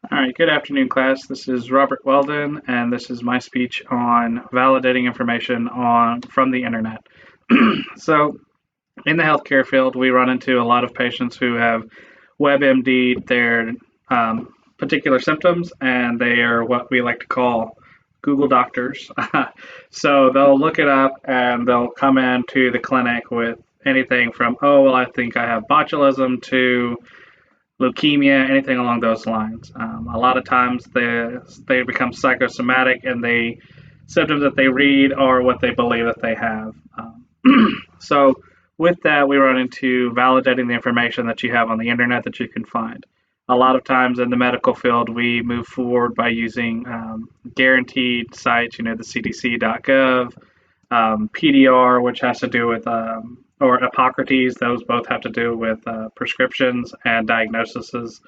All right, good afternoon, class. This is Robert Weldon, and this is my speech on validating information from the internet. So, in the healthcare field, we run into a lot of patients who have WebMD'd their particular symptoms, and they are what we like to call Google doctors. So they'll look it up and they'll come into the clinic with anything from, oh, well, I think I have botulism to leukemia, anything along those lines. A lot of times they become psychosomatic, and the symptoms that they read are what they believe that they have. So with that, we run into validating the information that you have on the internet that you can find. A lot of times in the medical field, we move forward by using guaranteed sites, the CDC.gov, PDR, which has to do with or Hippocrates. Those both have to do with prescriptions and diagnoses.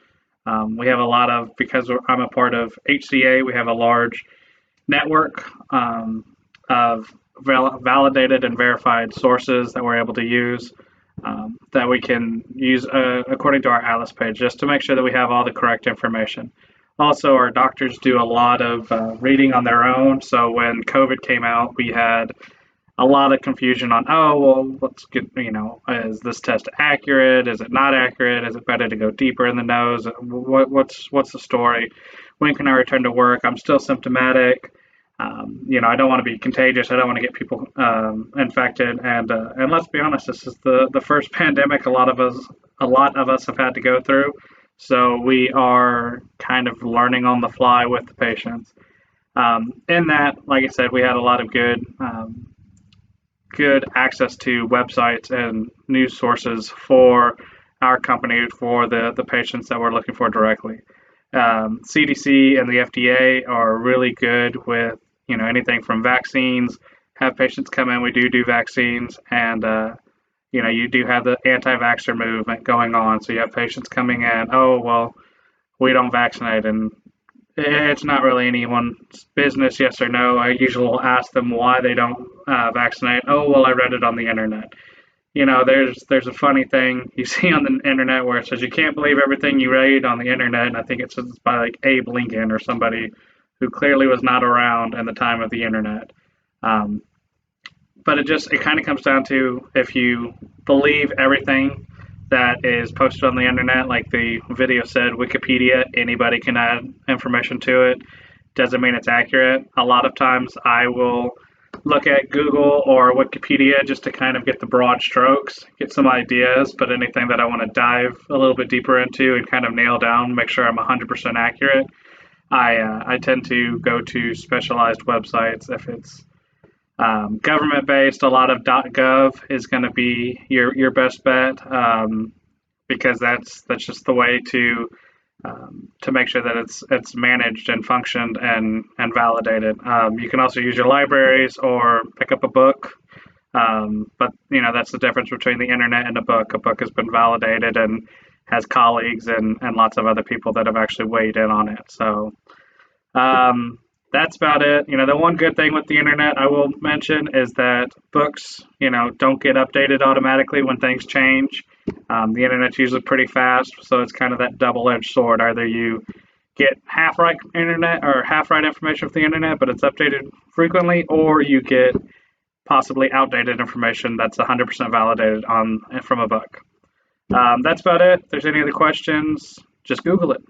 We have a lot of, because I'm a part of HCA, we have a large network of validated and verified sources that we're able to use that we can use according to our Atlas page, just to make sure that we have all the correct information. Also, our doctors do a lot of reading on their own. So when COVID came out, we had a lot of confusion on, oh, well, let's get, is this test accurate? Is it not accurate? Is it better to go deeper in the nose? What's the story? When can I return to work? I'm still symptomatic. I don't want to be contagious. I don't want to get people infected. And let's be honest, this is the first pandemic a lot of us have had to go through. So we are kind of learning on the fly with the patients. In that, like I said, we had a lot of good access to websites and news sources for our company, for the patients that we're looking for directly. CDC and the FDA are really good with anything from vaccines. Have patients come in. We do vaccines, and you do have the anti-vaxxer movement going on. So you have patients coming in. Oh, well, we don't vaccinate, and it's not really anyone's business, yes or no. I usually will ask them why they don't vaccinate. Oh, well, I read it on the internet. There's a funny thing you see on the internet where it says you can't believe everything you read on the internet, and I think it's by like Abe Lincoln or somebody who clearly was not around at the time of the internet. But it kind of comes down to, if you believe everything that is posted on the internet, like the video said, Wikipedia, anybody can add information to it, doesn't mean it's accurate. A lot of times I will look at Google or Wikipedia just to kind of get the broad strokes, get some ideas, but anything that I want to dive a little bit deeper into and kind of nail down, make sure I'm 100% accurate, I tend to go to specialized websites. If it's government based, a lot of .gov is going to be your best bet, because that's just the way to make sure that it's managed and functioned and validated. You can also use your libraries or pick up a book, but that's the difference between the internet and a book. A book has been validated and has colleagues and lots of other people that have actually weighed in on it. So that's about it. The one good thing with the internet I will mention is that books, don't get updated automatically when things change. The internet's usually pretty fast, so it's kind of that double-edged sword. Either you get half-right internet or half-right information from the internet, but it's updated frequently, or you get possibly outdated information that's 100% validated from a book. That's about it. If there's any other questions, just Google it.